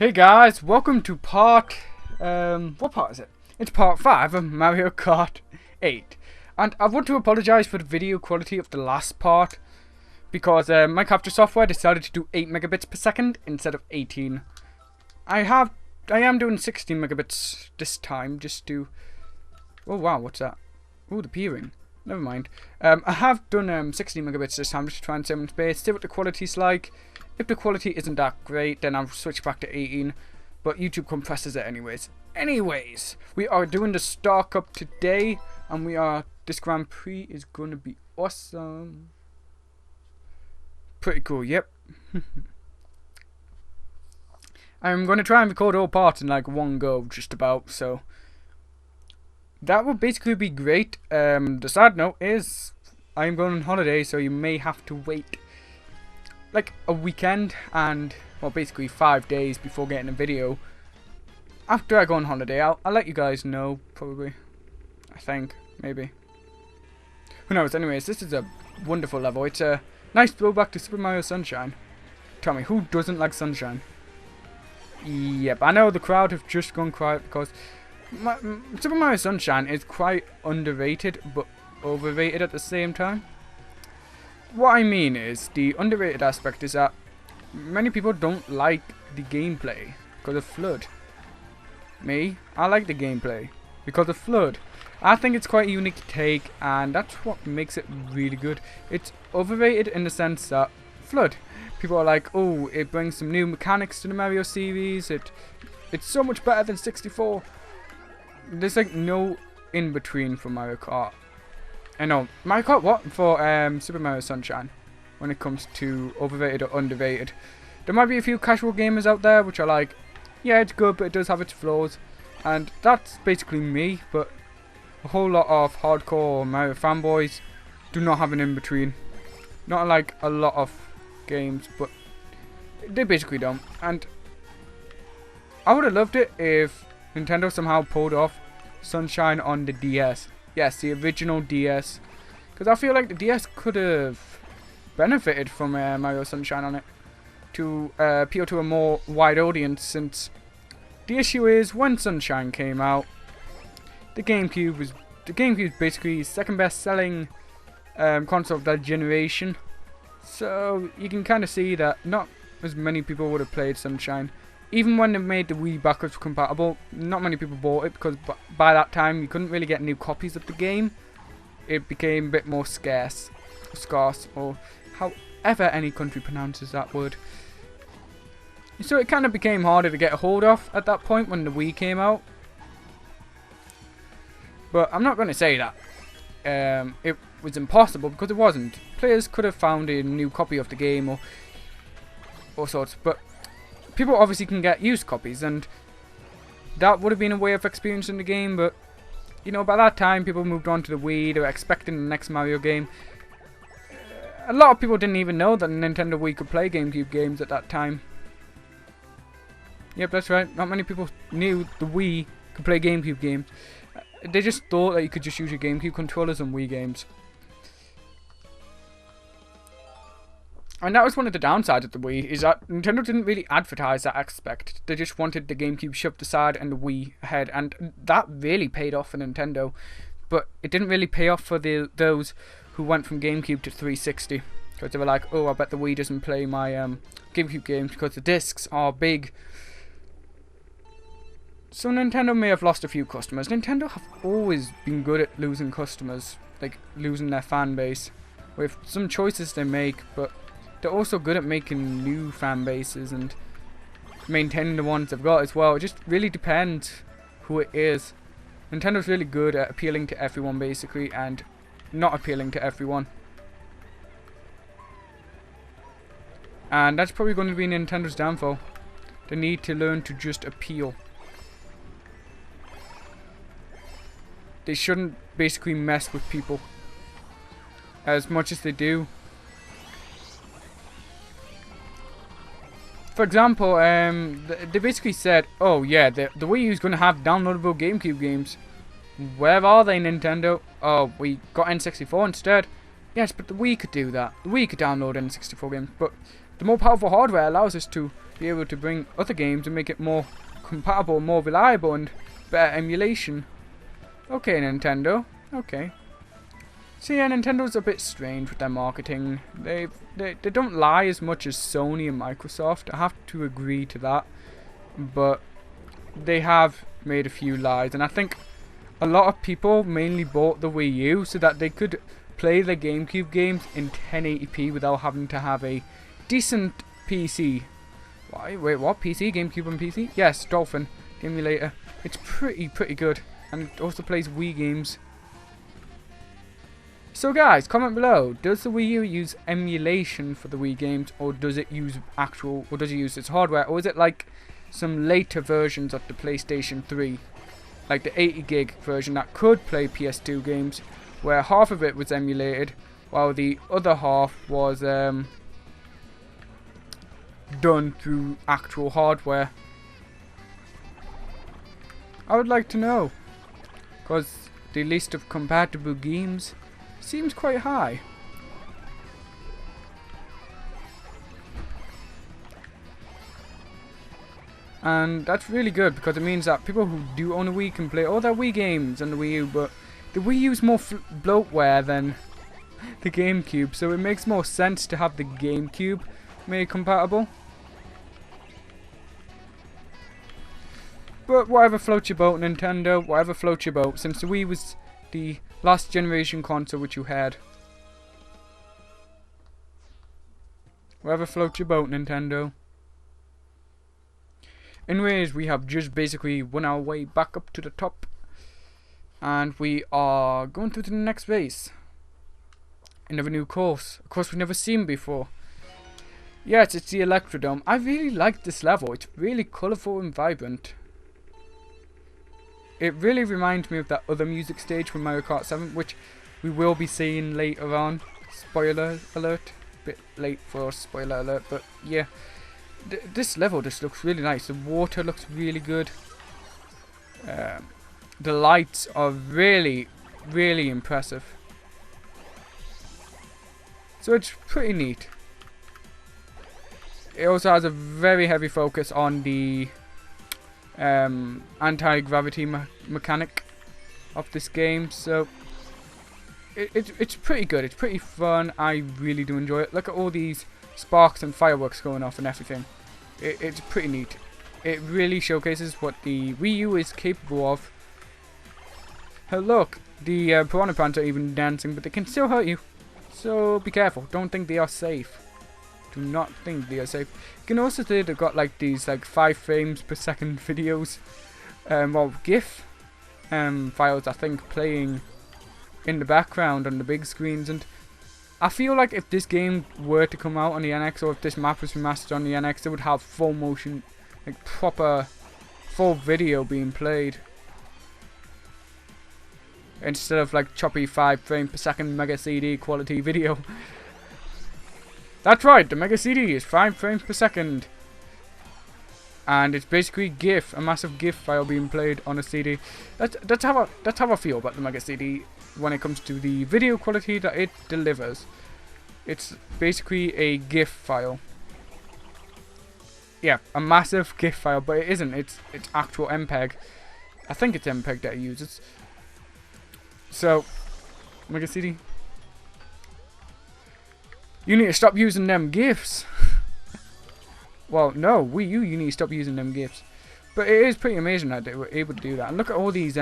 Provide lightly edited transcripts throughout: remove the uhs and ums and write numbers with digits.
Hey guys, welcome to what part is it? It's part 5 of Mario Kart 8. And I want to apologise for the video quality of the last part, because my capture software decided to do 8 megabits per second instead of 18. I am doing 16 megabits this time, just to... Oh wow, what's that? Oh, the peering. Never mind. I have done 16 megabits this time, just to try and save some space, see what the quality's like. If the quality isn't that great, then I'll switch back to 18, but YouTube compresses it anyways. We are doing the Star Cup today, and this Grand Prix is going to be awesome. Pretty cool, yep. I'm going to try and record all parts in like one go, just about, so that would basically be great. The sad note is, I'm going on holiday, so you may have to wait like a weekend and, well, basically 5 days before getting a video. After I go on holiday, I'll let you guys know, probably. I think, maybe. Who knows? Anyways, this is a wonderful level. It's a nice throwback to Super Mario Sunshine. Tell me, who doesn't like Sunshine? Yep, I know the crowd have just gone quiet because Super Mario Sunshine is quite underrated, but overrated at the same time. What I mean is, the underrated aspect is that many people don't like the gameplay because of FLUDD. Me, I like the gameplay because of FLUDD. I think it's quite a unique take, and that's what makes it really good. It's overrated in the sense that FLUDD, people are like, oh, it brings some new mechanics to the Mario series, it's so much better than 64. There's like no in between for Mario Kart. I know, Mario Kart what? For Super Mario Sunshine, when it comes to overrated or underrated. There might be a few casual gamers out there which are like, yeah, it's good, but it does have its flaws. And that's basically me, but a whole lot of hardcore Mario fanboys do not have an in-between. Not like a lot of games, but they basically don't. And I would have loved it if Nintendo somehow pulled off Sunshine on the DS. Yes, the original DS. Because I feel like the DS could have benefited from Mario Sunshine on it to appeal to a more wide audience, since the issue is, when Sunshine came out, the GameCube was basically second best selling console of that generation. So you can kind of see that not as many people would have played Sunshine. Even when they made the Wii backwards compatible, not many people bought it because by that time you couldn't really get new copies of the game. It became a bit more scarce, or however any country pronounces that word. So it kind of became harder to get a hold of at that point when the Wii came out. But I'm not going to say that it was impossible, because it wasn't. Players could have found a new copy of the game or all sorts, but people obviously can get used copies, and that would have been a way of experiencing the game. But you know, by that time people moved on to the Wii. They were expecting the next Mario game. A lot of people didn't even know that Nintendo Wii could play GameCube games at that time. Yep, that's right, not many people knew the Wii could play GameCube games. They just thought that you could just use your GameCube controllers on Wii games. And that was one of the downsides of the Wii, is that Nintendo didn't really advertise that aspect. They just wanted the GameCube shoved aside and the Wii ahead, and that really paid off for Nintendo. But it didn't really pay off for those who went from GameCube to 360. Because they were like, oh, I bet the Wii doesn't play my GameCube games because the discs are big. So Nintendo may have lost a few customers. Nintendo have always been good at losing customers, like losing their fan base, with some choices they make, but they're also good at making new fan bases and maintaining the ones they've got as well. It just really depends who it is. Nintendo's really good at appealing to everyone, basically, and not appealing to everyone. And that's probably going to be Nintendo's downfall. They need to learn to just appeal. They shouldn't basically mess with people as much as they do. For example, they basically said, oh yeah, the Wii U is going to have downloadable GameCube games. Where are they, Nintendo? Oh, we got N64 instead. Yes, but the Wii could do that. The Wii could download N64 games, but the more powerful hardware allows us to be able to bring other games and make it more compatible, more reliable, and better emulation. Okay, Nintendo. Okay. So yeah, Nintendo's a bit strange with their marketing. They don't lie as much as Sony and Microsoft. I have to agree to that. But they have made a few lies, and I think a lot of people mainly bought the Wii U so that they could play the GameCube games in 1080p without having to have a decent PC. Wait, what? PC? GameCube and PC? Yes, Dolphin emulator. It's pretty good, and it also plays Wii games. So guys, comment below. Does the Wii U use emulation for the Wii games, or does it use its hardware, or is it like some later versions of the PlayStation 3, like the 80 gig version that could play PS2 games, where half of it was emulated, while the other half was done through actual hardware? I would like to know, because the list of compatible games seems quite high. And that's really good, because it means that people who do own a Wii can play all their Wii games on the Wii U, but the Wii U is more bloatware than the GameCube, so it makes more sense to have the GameCube made compatible. But whatever floats your boat, Nintendo, whatever floats your boat, since the Wii was the last generation console which you had. Whatever floats your boat, Nintendo. Anyways, we have just basically won our way back up to the top, and we are going through to the next base. Another new course, a course we've never seen before. Yes, it's the Electrode. I really like this level. It's really colourful and vibrant. It really reminds me of that other music stage from Mario Kart 7, which we will be seeing later on. Spoiler alert. Bit late for spoiler alert, but yeah. This level just looks really nice. The water looks really good. The lights are really impressive. So it's pretty neat. It also has a very heavy focus on the anti-gravity mechanic of this game, so it's pretty good. It's pretty fun. I really do enjoy it. Look at all these sparks and fireworks going off and everything. It's pretty neat. It really showcases what the Wii U is capable of. Oh, look, the piranha plants are even dancing, but they can still hurt you, so be careful. Don't think they are safe. Do not think they are safe. You can also see they've got like these 5 frames per second videos, well, GIF files, I think, playing in the background on the big screens. And I feel like if this game were to come out on the NX, or if this map was remastered on the NX, it would have full motion, like proper full video being played, instead of like choppy 5 frame per second Mega CD quality video. That's right, the Mega CD is 5 frames per second. And it's basically GIF, a massive GIF file being played on a CD. That's how I feel about the Mega CD when it comes to the video quality that it delivers. It's basically a GIF file. Yeah, a massive GIF file, but it isn't. It's actual MPEG. I think it's MPEG that it uses. So, Mega CD, you need to stop using them GIFs. Well, no, Wii U, you need to stop using them GIFs. But it is pretty amazing that they were able to do that. And look at all these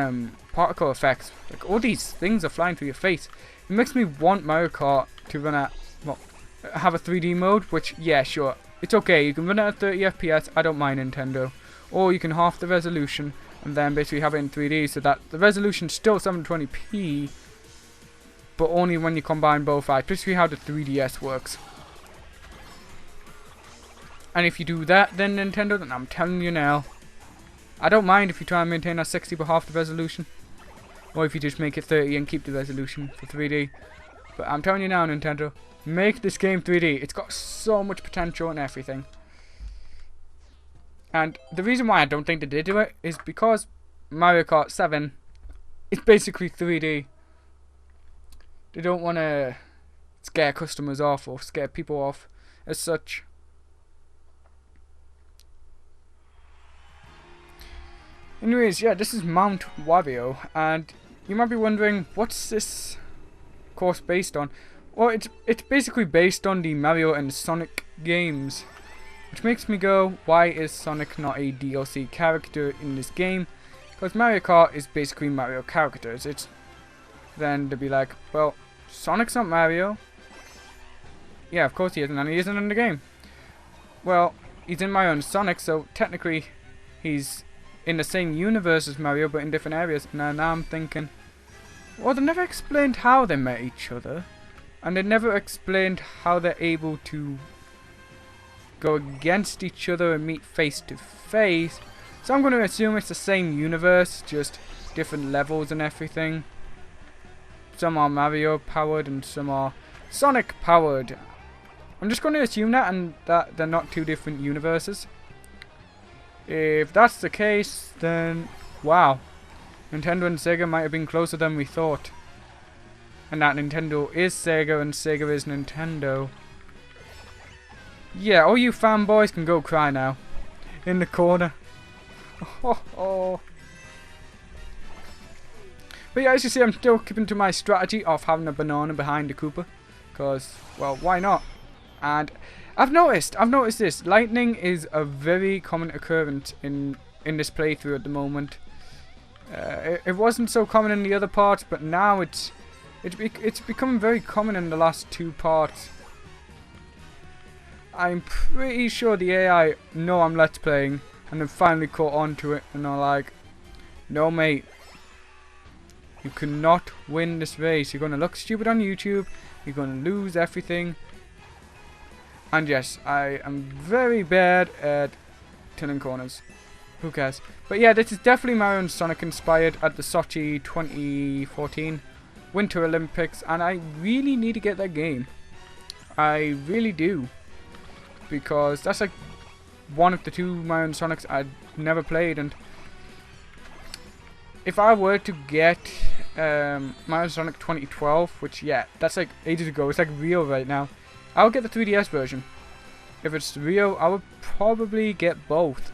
particle effects. Like, all these things are flying through your face. It makes me want Mario Kart to run at, well, have a 3D mode, which, yeah, sure. It's okay, you can run it at 30 FPS, I don't mind, Nintendo. Or you can half the resolution and then basically have it in 3D so that the resolution's still 720p, but only when you combine both eyes. Basically how the 3DS works. And if you do that, then Nintendo, then I'm telling you now, I don't mind if you try and maintain that 60 but half the resolution, or if you just make it 30 and keep the resolution for 3D. But I'm telling you now, Nintendo, make this game 3D. It's got so much potential and everything. And the reason why I don't think they did do it is because Mario Kart 7 is basically 3D. They don't want to scare customers off or scare people off as such. Anyways, yeah, this is Mount Huavo, and you might be wondering, what's this course based on? Well, it's basically based on the Mario and Sonic games, which makes me go, why is Sonic not a DLC character in this game? Because Mario Kart is basically Mario characters. It's then to be like, well, Sonic's not Mario. Yeah, of course he isn't, and he isn't in the game. Well, he's in Mario and Sonic, so technically he's in the same universe as Mario, but in different areas. Now I'm thinking, well, they never explained how they met each other, and they never explained how they're able to go against each other and meet face to face. So I'm going to assume it's the same universe, just different levels and everything. Some are Mario powered and some are Sonic powered. I'm just going to assume that, and that they're not two different universes. If that's the case, then wow, Nintendo and Sega might have been closer than we thought. And that Nintendo is Sega and Sega is Nintendo. Yeah, all you fanboys can go cry now. In the corner. Oh. But yeah, as you see, I'm still keeping to my strategy of having a banana behind the Koopa. Because, well, why not? And I've noticed this. Lightning is a very common occurrence in this playthrough at the moment. It wasn't so common in the other parts, but now it's becoming very common in the last two parts. I'm pretty sure the AI know I'm Let's Playing, and they've finally caught on to it, and are like, no mate, you cannot win this race. You're going to look stupid on YouTube, you're going to lose everything. And yes, I am very bad at turning corners. Who cares? But yeah, this is definitely Mario and Sonic inspired at the Sochi 2014 Winter Olympics, and I really need to get that game. I really do. Because that's like one of the two Mario and Sonics I'd never played, and if I were to get Mario and Sonic 2012, which yeah, that's like ages ago, it's like real right now, I'll get the 3DS version. If it's real, I would probably get both.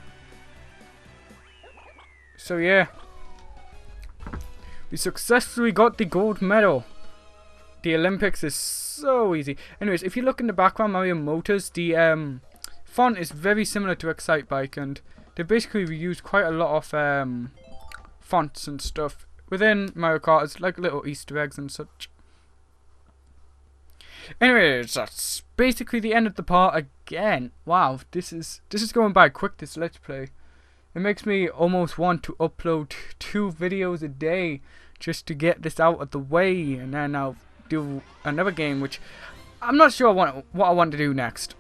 So yeah, we successfully got the gold medal. The Olympics is so easy. Anyways, if you look in the background, Mario Motors, the font is very similar to Excitebike, and they basically reused quite a lot of fonts and stuff within Mario Kart as like little Easter eggs and such. Anyways, that's basically the end of the part again. Wow, this is going by quick, this Let's Play. It makes me almost want to upload 2 videos a day just to get this out of the way, and then I'll do another game, which I'm not sure what I want to do next.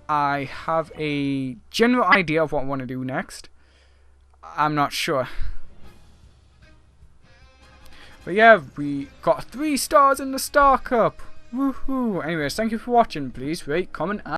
I have a general idea of what I want to do next. I'm not sure. But yeah, we got 3 stars in the Star Cup. Woohoo! Anyways, thank you for watching. Please rate, comment, and